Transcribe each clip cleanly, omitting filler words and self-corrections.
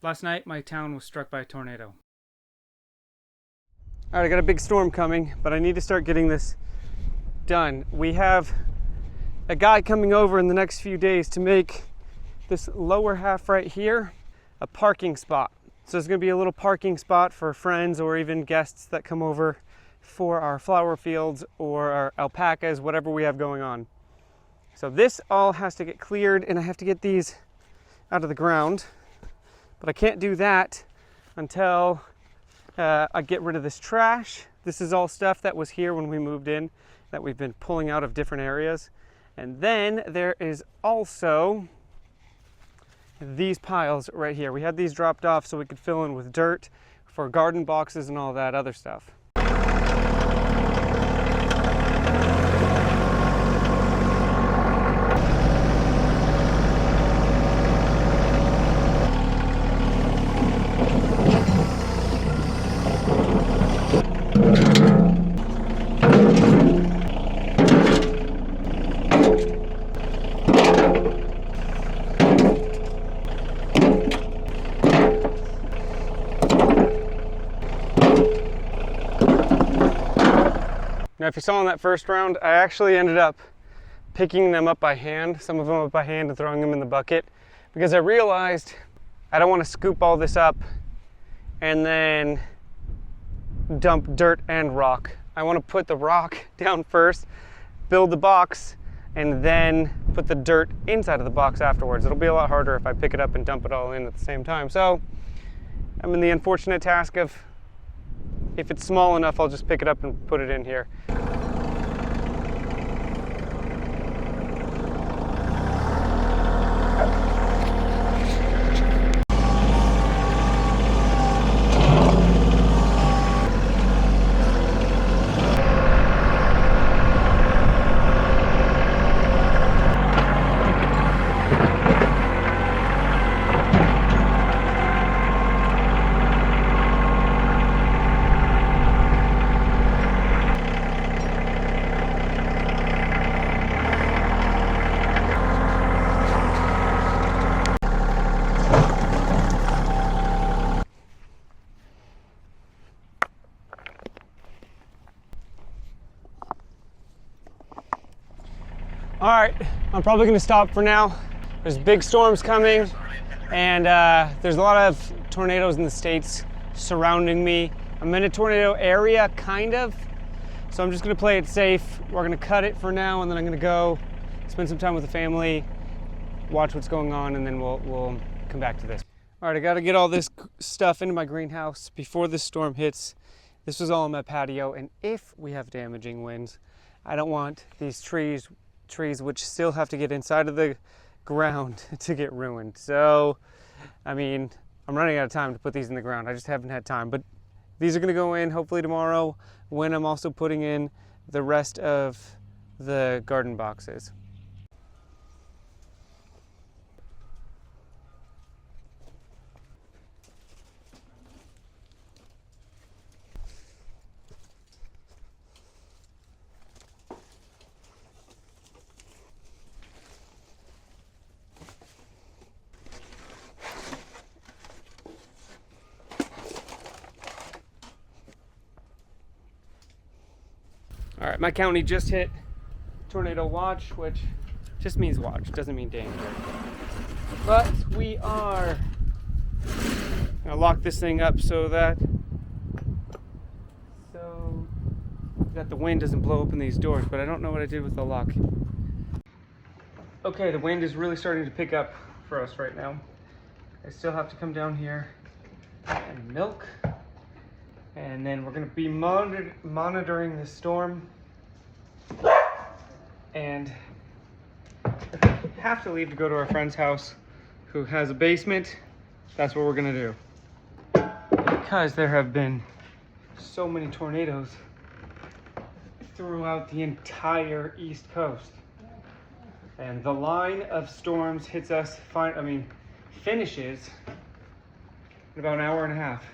Last night, my town was struck by a tornado. All right, I got a big storm coming, but I need to start getting this done. We have a guy coming over in the next few days to make this lower half right here a parking spot. So it's gonna be a little parking spot for friends or even guests that come over for our flower fields or our alpacas, whatever we have going on. So this all has to get cleared, and I have to get these out of the ground. But I can't do that until I get rid of this trash. This is all stuff that was here when we moved in that we've been pulling out of different areas. And then there is also these piles right here. We had these dropped off so we could fill in with dirt for garden boxes and all that other stuff. Now, if you saw in that first round, I actually ended up picking them up by hand, some of them up by hand and throwing them in the bucket, because I realized I don't want to scoop all this up and then dump dirt and rock. I want to put the rock down first, build the box, and then put the dirt inside of the box afterwards. It'll be a lot harder if I pick it up and dump it all in at the same time. So I'm in the unfortunate task of, if it's small enough, I'll just pick it up and put it in here. All right, I'm probably gonna stop for now. There's big storms coming, and there's a lot of tornadoes in the States surrounding me. I'm in a tornado area, kind of, so I'm just gonna play it safe. We're gonna cut it for now, and then I'm gonna go spend some time with the family, watch what's going on, and then we'll come back to this. All right, I gotta get all this stuff into my greenhouse before this storm hits. This was all on my patio, and if we have damaging winds, I don't want these trees which still have to get inside of the ground to get ruined. So, I mean, I'm running out of time to put these in the ground. I just haven't had time, but these are gonna go in hopefully tomorrow, when I'm also putting in the rest of the garden boxes. All right, my county just hit tornado watch, which just means watch, doesn't mean danger. But we are gonna lock this thing up so that the wind doesn't blow open these doors, but I don't know what I did with the lock. Okay, the wind is really starting to pick up for us right now. I still have to come down here and milk. And then we're going to be monitoring the storm, and I have to leave to go to our friend's house who has a basement. That's what we're going to do, because there have been so many tornadoes throughout the entire East Coast, and the line of storms hits us finishes in about an hour and a half.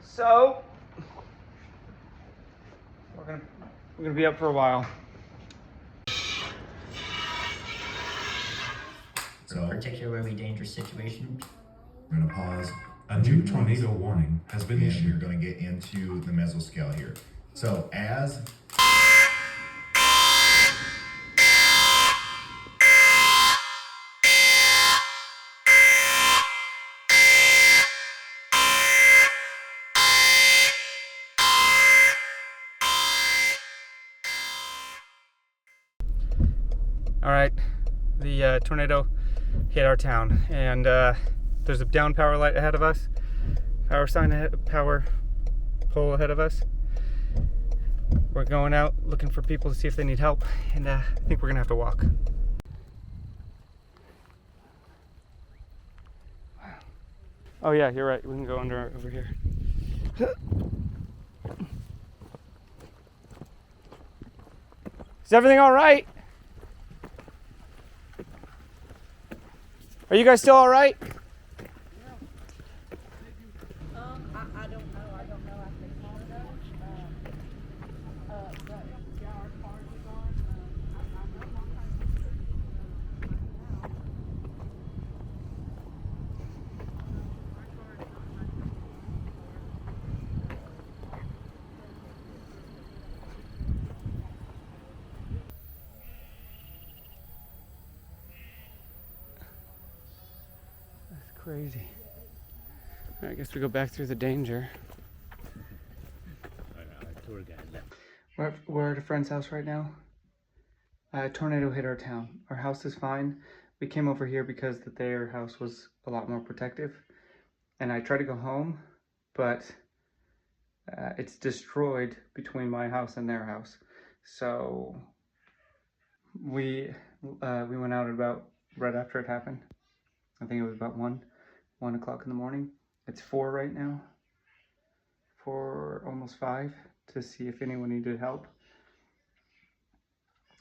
So we're gonna be up for a while. It's a particularly dangerous situation We're gonna pause. A new tornado warning has been And we're issued. going to get into the mesoscale here. So as All right, the tornado hit our town, and there's a down power light ahead of us, power sign ahead, power pole ahead of us. We're going out looking for people to see if they need help, and I think we're gonna have to walk. Oh yeah, you're right. We can go over here. Is everything all right? Are you guys still all right? I don't know. I don't know if they call it but yeah, our cars are gone. I know one That's crazy. I guess we go back through the danger. We're at a friend's house right now. A tornado hit our town. Our house is fine. We came over here because their house was a lot more protective. And I tried to go home, but it's destroyed between my house and their house. So we went out about right after it happened. I think it was about 1 o'clock in the morning. It's 4 right now. 4, almost 5, to see if anyone needed help.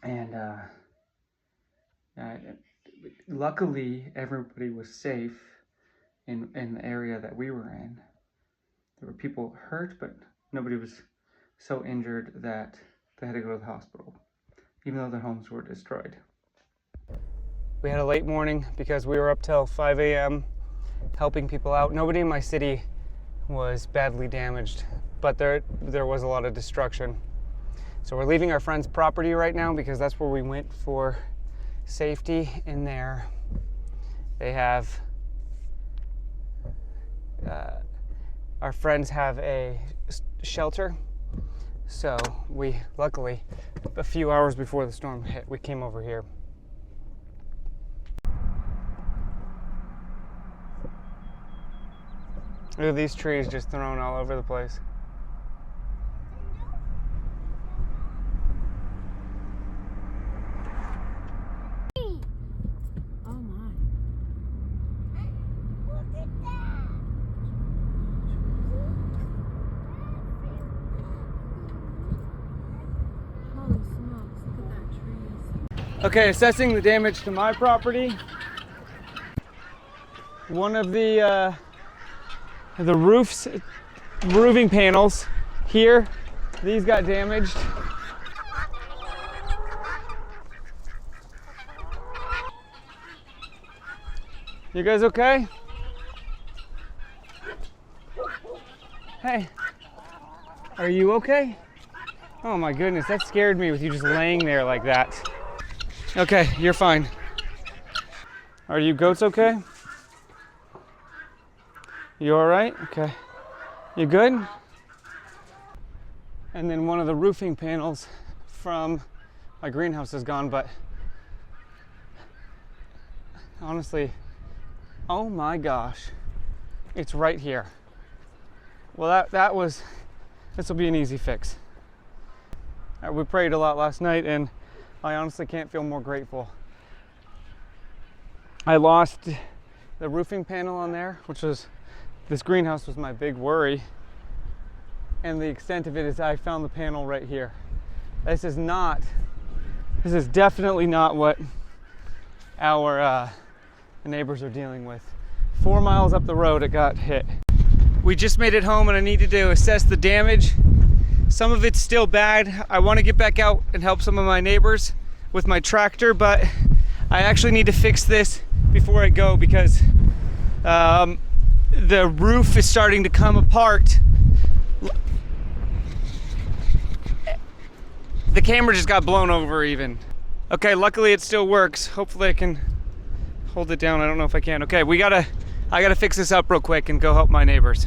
And luckily, everybody was safe in the area that we were in. There were people hurt, but nobody was so injured that they had to go to the hospital, even though their homes were destroyed. We had a late morning because we were up till 5 a.m. helping people out. Nobody in my city was badly damaged, but there was a lot of destruction. So we're leaving our friend's property right now because that's where we went for safety. In there, they have, our friends have a shelter. So we, luckily, a few hours before the storm hit, we came over here. Look at these trees just thrown all over the place. Oh my. Look at that. Holy smokes, look at that trees. Okay, assessing the damage to my property. One of the roofing panels here, these got damaged. You guys okay? Hey, are you okay? Oh my goodness, that scared me with you just laying there like that. Okay, you're fine. Are you goats okay? You all right? Okay. You good? And then one of the roofing panels from my greenhouse is gone, but honestly, oh my gosh, it's right here. Well, this will be an easy fix. We prayed a lot last night, and I honestly can't feel more grateful. I lost the roofing panel on there, which was, this greenhouse was my big worry. And the extent of it is I found the panel right here. This is definitely not what our neighbors are dealing with. 4 miles up the road, it got hit. We just made it home and I needed to assess the damage. Some of it's still bad. I want to get back out and help some of my neighbors with my tractor, but I actually need to fix this before I go because the roof is starting to come apart. The camera just got blown over even. Okay, luckily it still works. Hopefully I can hold it down. I don't know if I can. Okay, I gotta fix this up real quick and go help my neighbors.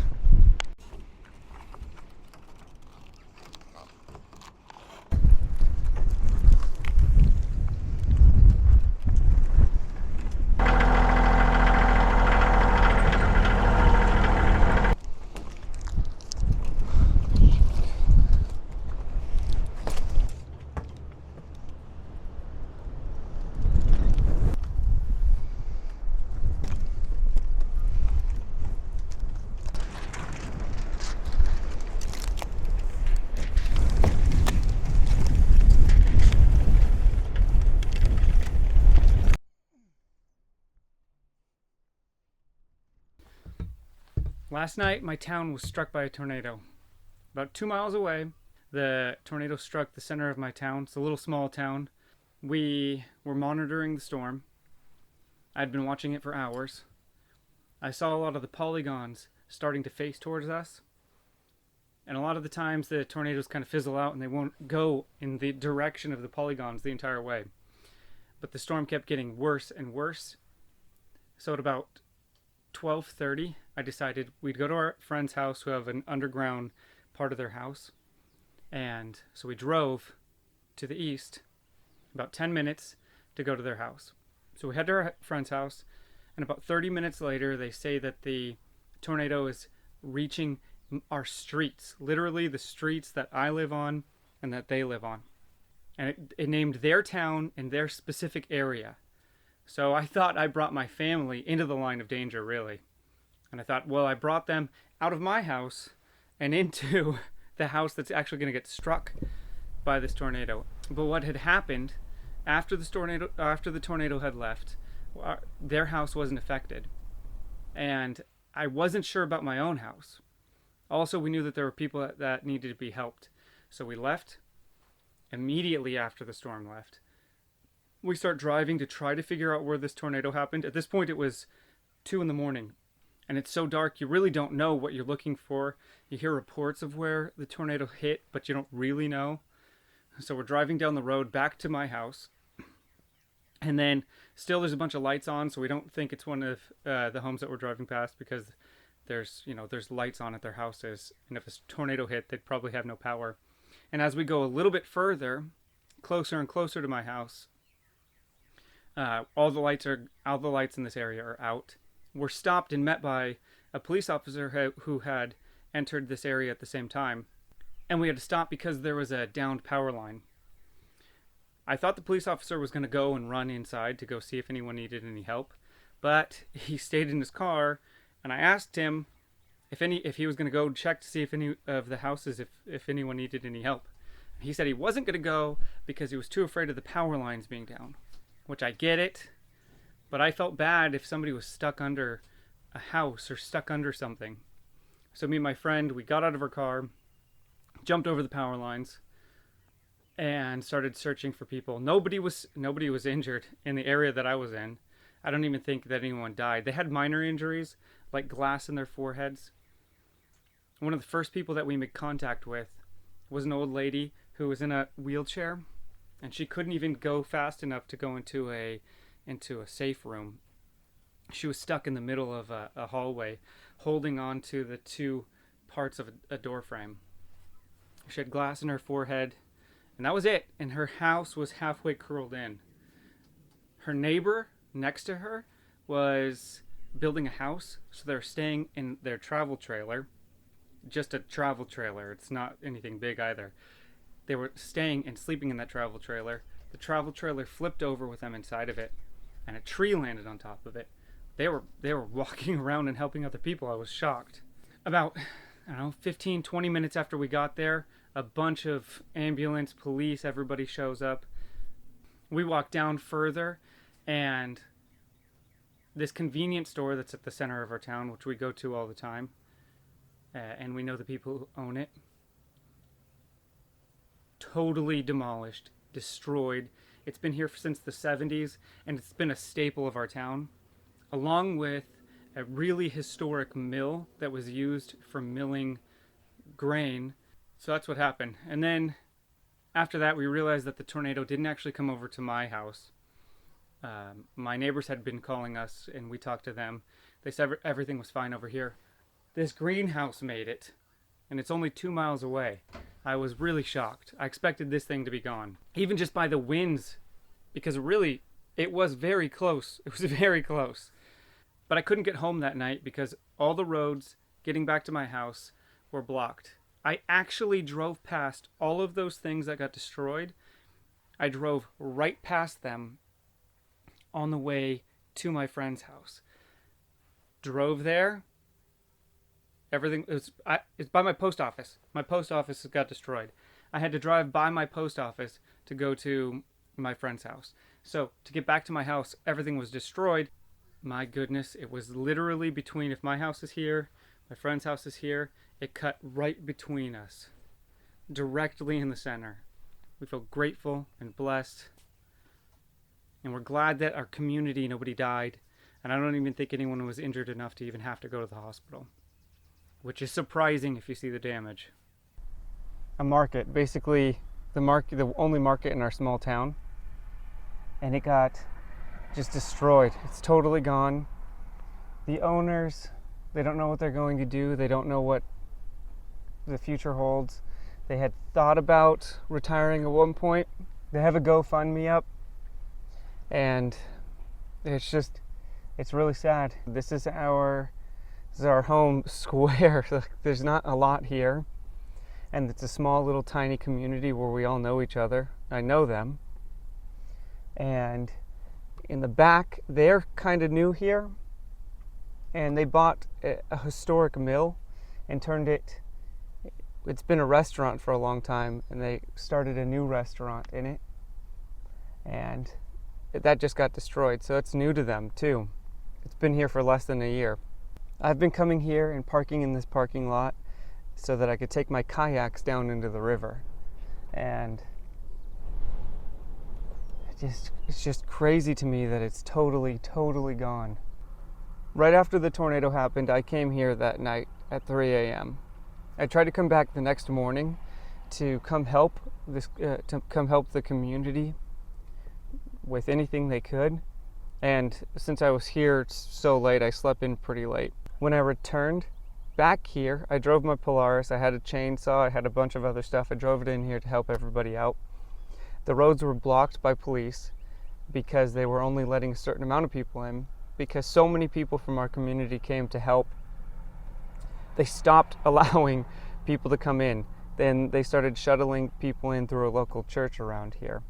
Last night, my town was struck by a tornado. About 2 miles away, the tornado struck the center of my town. It's a little small town. We were monitoring the storm. I'd been watching it for hours. I saw a lot of the polygons starting to face towards us. And a lot of the times the tornadoes kind of fizzle out and they won't go in the direction of the polygons the entire way. But the storm kept getting worse and worse. So at about 12:30, I decided we'd go to our friend's house who have an underground part of their house. And so we drove to the east about 10 minutes to go to their house. So we head to our friend's house, and about 30 minutes later, they say that the tornado is reaching our streets, literally the streets that I live on and that they live on. And it named their town and their specific area. So I thought I brought my family into the line of danger, really. And I thought, well, I brought them out of my house and into the house that's actually going to get struck by this tornado. But what had happened after the tornado had left, their house wasn't affected. And I wasn't sure about my own house. Also, we knew that there were people that needed to be helped. So we left immediately after the storm left. We start driving to try to figure out where this tornado happened. At this point, it was 2 a.m. And it's so dark, you really don't know what you're looking for. You hear reports of where the tornado hit, but you don't really know. So we're driving down the road back to my house. And then still there's a bunch of lights on, so we don't think it's one of the homes that we're driving past because there's lights on at their houses. And if a tornado hit, they'd probably have no power. And as we go a little bit further, closer and closer to my house, all the lights in this area are out. We're stopped and met by a police officer who had entered this area at the same time. And we had to stop because there was a downed power line. I thought the police officer was going to go and run inside to go see if anyone needed any help. But he stayed in his car, and I asked him if he was going to go check to see if any of the houses, if anyone needed any help. He said he wasn't going to go because he was too afraid of the power lines being down. Which I get it, but I felt bad if somebody was stuck under a house or stuck under something. So me and my friend, we got out of our car, jumped over the power lines, and started searching for people. Nobody was injured in the area that I was in. I don't even think that anyone died. They had minor injuries, like glass in their foreheads. One of the first people that we made contact with was an old lady who was in a wheelchair. And she couldn't even go fast enough to go into a safe room. She was stuck in the middle of a hallway, holding on to the two parts of a door frame. She had glass in her forehead, and that was it. And her house was halfway curled in. Her neighbor next to her was building a house, so they're staying in their travel trailer. Just a travel trailer. It's not anything big either. They were staying and sleeping in that travel trailer. The travel trailer flipped over with them inside of it, and a tree landed on top of it. They were walking around and helping other people. I was shocked. About, 15, 20 minutes after we got there, a bunch of ambulance, police, everybody shows up. We walk down further, and this convenience store that's at the center of our town, which we go to all the time, and we know the people who own it, totally demolished, destroyed. It's been here since the 70s, and it's been a staple of our town, along with a really historic mill that was used for milling grain. So that's what happened. And then after that, we realized that the tornado didn't actually come over to my house. My neighbors had been calling us, and we talked to them. They said everything was fine over here. This greenhouse made it, and it's only 2 miles away. I was really shocked. I expected this thing to be gone, even just by the winds, because really, it was very close. It was very close. But I couldn't get home that night because all the roads getting back to my house were blocked. I actually drove past all of those things that got destroyed. I drove right past them on the way to my friend's house. Drove there. Everything it's by my post office. My post office got destroyed. I had to drive by my post office to go to my friend's house. So to get back to my house, everything was destroyed. My goodness, it was literally between, if my house is here, my friend's house is here, it cut right between us, directly in the center. We feel grateful and blessed, and we're glad that our community, nobody died, and I don't even think anyone was injured enough to even have to go to the hospital, which is surprising if you see the damage. A market, basically the only market in our small town, and it got just destroyed. It's totally gone. The owners, they don't know what they're going to do. They don't know what the future holds. They had thought about retiring at one point. They have a GoFundMe up, and it's really sad. This is our home square. There's not a lot here, and it's a small little tiny community where we all know each other. I know them, and in the back, they're kind of new here, and they bought a historic mill and turned it's been a restaurant for a long time, and they started a new restaurant in it, and that just got destroyed, so it's new to them too. It's been here for less than a year. I've been coming here and parking in this parking lot so that I could take my kayaks down into the river, and it's just crazy to me that it's totally gone. Right after the tornado happened, I came here that night at 3 a.m. I tried to come back the next morning to come help the community with anything they could. And since I was here so late, I slept in pretty late. When I returned back here, I drove my Polaris. I had a chainsaw. I had a bunch of other stuff. I drove it in here to help everybody out. The roads were blocked by police because they were only letting a certain amount of people in, because so many people from our community came to help. They stopped allowing people to come in. Then they started shuttling people in through a local church around here.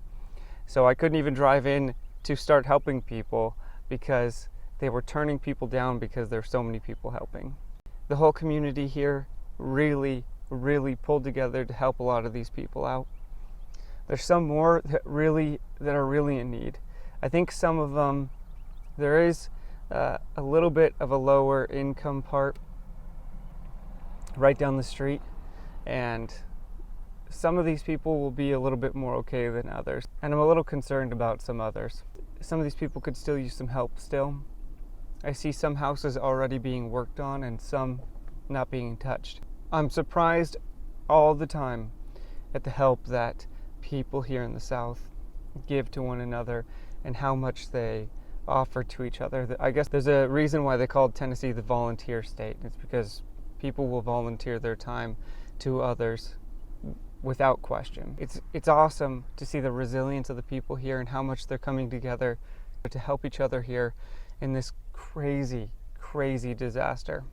So I couldn't even drive in to start helping people because they were turning people down because there were so many people helping. The whole community here really pulled together to help a lot of these people out. There's some more that are really in need. I think some of them, there is a little bit of a lower income part right down the street, and some of these people will be a little bit more okay than others, and I'm a little concerned about some others. Some of these people could still use some help still. I see some houses already being worked on and some not being touched. I'm surprised all the time at the help that people here in the South give to one another and how much they offer to each other. I guess there's a reason why they called Tennessee the volunteer state. It's because people will volunteer their time to others without question. It's awesome to see the resilience of the people here and how much they're coming together to help each other here in this crazy disaster.